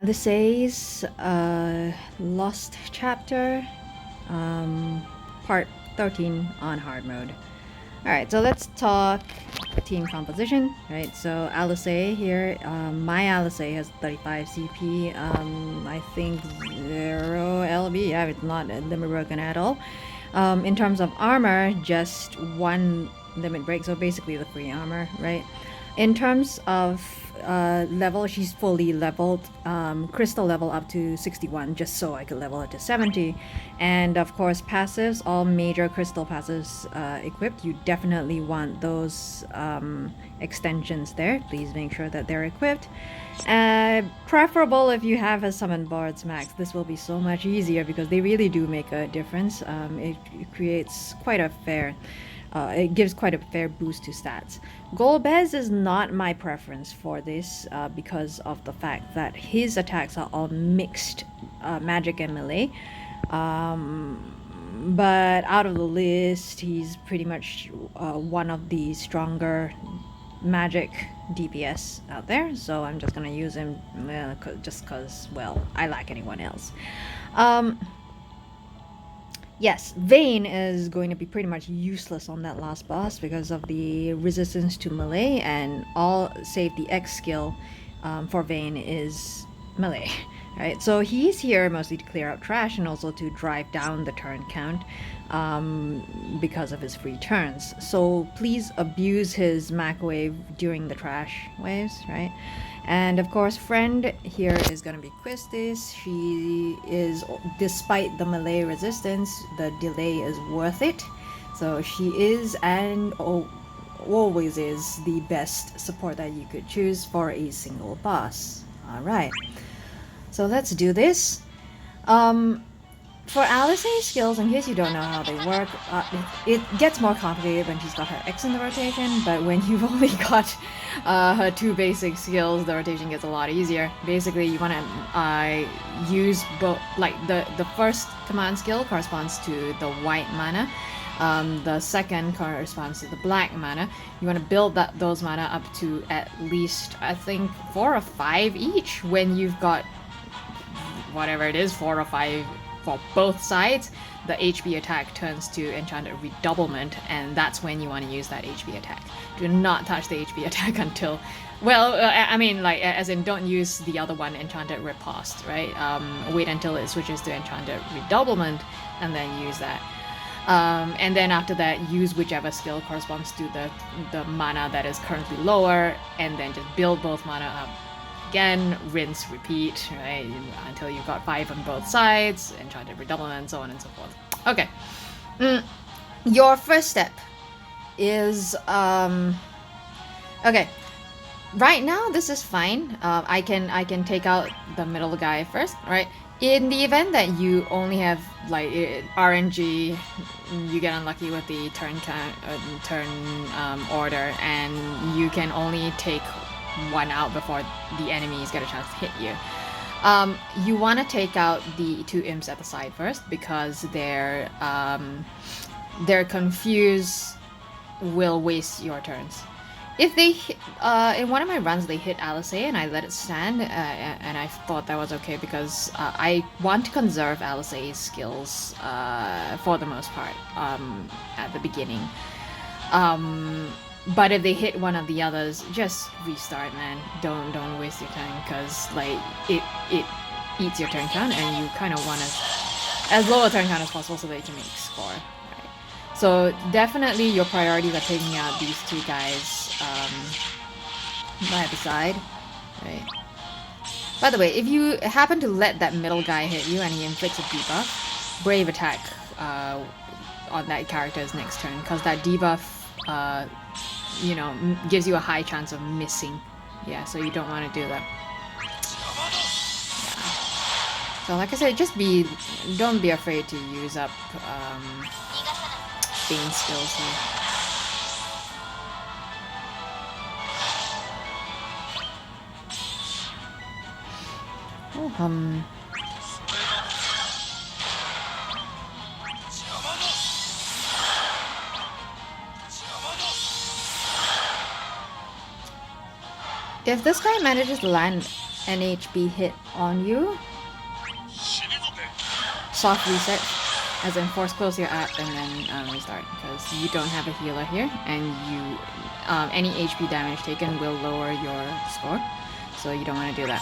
Alysai's Lost Chapter, part 13 on hard mode. Alright, so let's talk team composition, right? So Alisaie here, my Alisaie has 35 CP, I think 0 LB, yeah, it's not limit broken at all. In terms of armor, just 1 limit break, so basically the free armor, right? In terms of level, she's fully leveled, crystal level up to 61, just so I could level it to 70. And of course, passives, all major crystal passives equipped. You definitely want those extensions there. Please make sure that they're equipped. Preferable if you have a summon bards max. This will be so much easier because they really do make a difference. It creates quite a fair it gives quite a fair boost to stats. Golbez is not my preference for this because of the fact that his attacks are all mixed magic and melee. But out of the list, he's pretty much one of the stronger magic DPS out there, so I'm just gonna use him just because, well, I like anyone else. Yes, Vayne is going to be pretty much useless on that last boss because of the resistance to melee, and all save the X skill for Vayne is melee. Right, so he's here mostly to clear out trash and also to drive down the turn count because of his free turns. So please abuse his Mac wave during the trash waves, right? And of course, friend here is gonna be Quistis. She is, despite the melee resistance, the delay is worth it. So she is and always is the best support that you could choose for a single boss. Alright, so let's do this. For Alisaie's skills, in case you don't know how they work, it gets more complicated when she's got her X in the rotation, but when you've only got her 2 basic skills, the rotation gets a lot easier. Basically, you want to use both, like the first command skill corresponds to the white mana, the second corresponds to the black mana. You want to build those mana up to at least, I think, 4 or 5 each. When you've got whatever it is, 4 or 5 for both sides, the HP attack turns to Enchanted Redoublement, and that's when you want to use that HP attack. Do not touch the HP attack until, well, I mean, like, as in, don't use the other one, Enchanted Riposte, right? Wait until it switches to Enchanted Redoublement, and then use that. And then after that, use whichever skill corresponds to the mana that is currently lower, and then just build both mana up. Again, rinse, repeat, right, until you've got 5 on both sides, Enchanted Redoublement, so on and so forth. Okay. Your first step is, okay. Right now, this is fine. I can take out the middle guy first, right? In the event that you only have, like, RNG, you get unlucky with the turn order, and you can only take 1 out before the enemies get a chance to hit you. You want to take out the 2 imps at the side first because their confuse will waste your turns. If they in one of my runs they hit Alisaie and I let it stand, and I thought that was okay because I want to conserve Alisaie's skills for the most part at the beginning. But if they hit one of the others, just restart, man. Don't waste your time, because like it eats your turn count, and you kind of want as low a turn count as possible so that you can make score. Right? So definitely your priorities are taking out these 2 guys by the side, right? By the way, if you happen to let that middle guy hit you and he inflicts a debuff, brave attack on that character's next turn, because that debuff you know, gives you a high chance of missing. Yeah, so you don't want to do that. Yeah. So like I said, don't be afraid to use up Vayne skills here. Oh, if this guy manages to land an HP hit on you, soft reset, as in force close your app and then restart, because you don't have a healer here, and you any HP damage taken will lower your score, so you don't want to do that.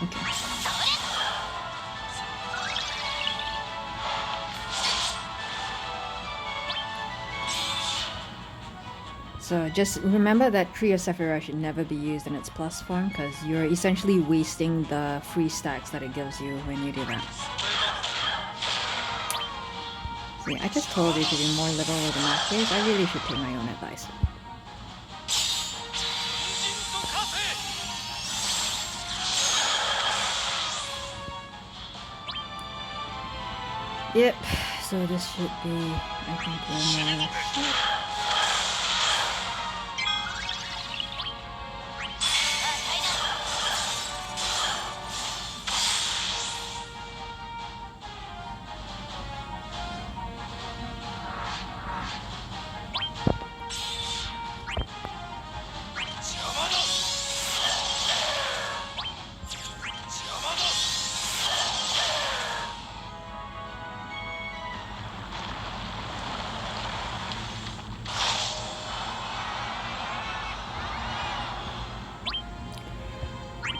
Okay. So just remember that Tree of Sephira should never be used in its plus form, because you're essentially wasting the free stacks that it gives you when you do that. See, I just told you to be more liberal with the math case. I really should take my own advice. Yep, so this should be, I think, one more.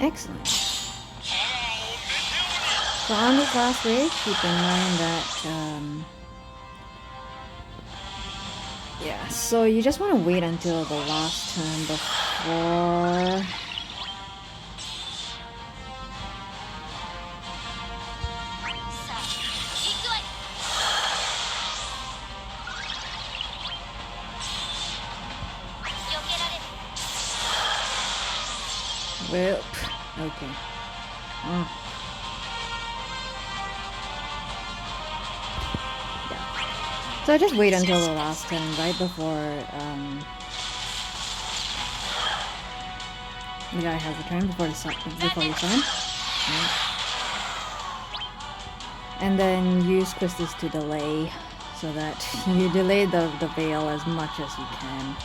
Excellent. So on this last wave, keep in mind that, yeah, so you just want to wait until the last turn before... Well, okay. Yeah. So just wait until the last turn, right before the guy has a turn before you summon. Right. And then use Quistis to delay, so that you delay the veil as much as you can.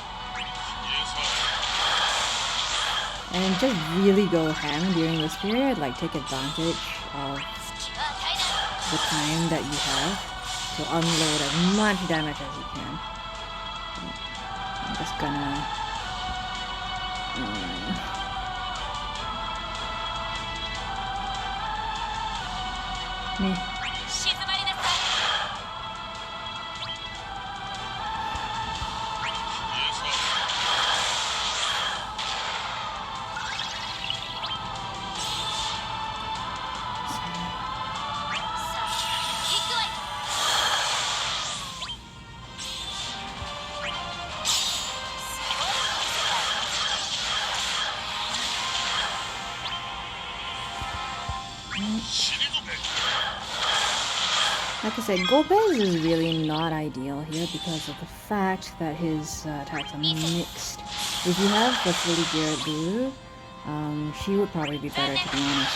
And just really go ham during this period, like take advantage of the time that you have to unload as much damage as you can. I'm just gonna... meh. Like I said, Golbez is really not ideal here because of the fact that his attacks are mixed. If you have the fully geared Guru, she would probably be better, to be honest.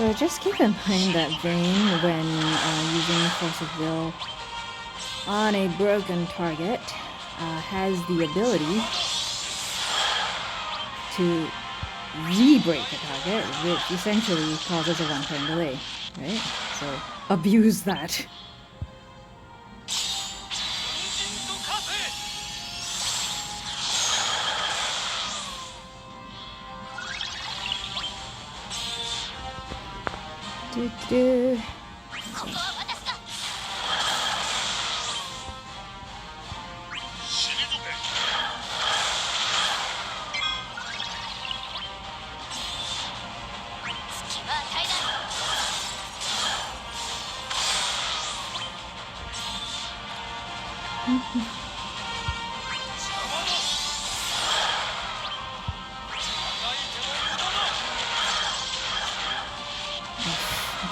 So just keep in mind that Vayne, when using Force of Will on a broken target, has the ability to re-break the target, which essentially causes a one-turn delay, right? So abuse that. Do.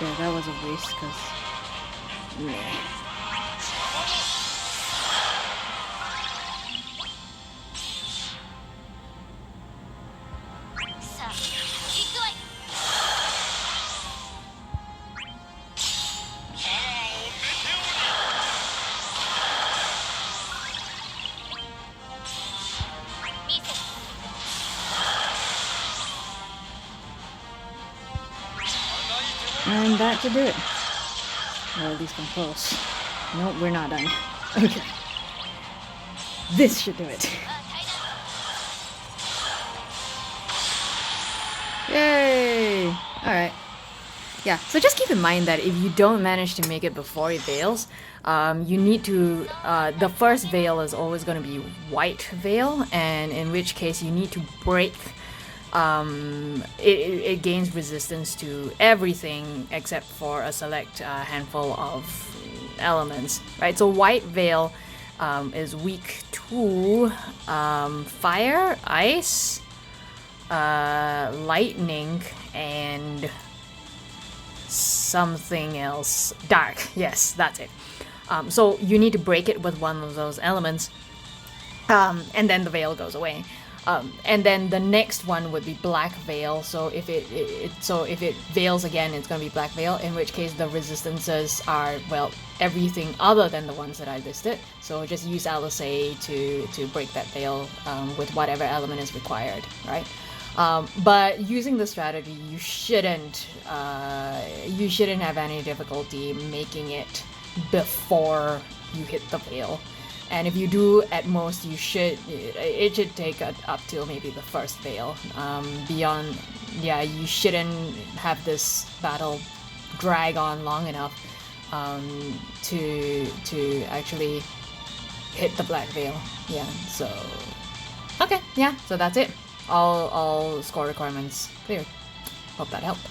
Okay, that was a waste, because... And that should do it. Or at least come close. Nope, we're not done. Okay. This should do it. Yay! Alright. Yeah, so just keep in mind that if you don't manage to make it before it veils, you need to, the first veil is always going to be white veil, and in which case you need to break, it gains resistance to everything except for a select handful of elements, right? So white veil is weak to fire, ice, lightning, and something else. Dark. Yes, that's it. So you need to break it with one of those elements, and then the veil goes away. And then the next one would be black veil. So if it veils again, it's going to be black veil. In which case the resistances are, well, everything other than the ones that I listed. So just use Alisaie to break that veil with whatever element is required, right? But using the strategy, you shouldn't have any difficulty making it before you hit the veil. And if you do, at most, it should take up till maybe the first veil. Beyond, yeah, you shouldn't have this battle drag on long enough to actually hit the black veil. Yeah, so... Okay, yeah, so that's it. All score requirements cleared. Hope that helped.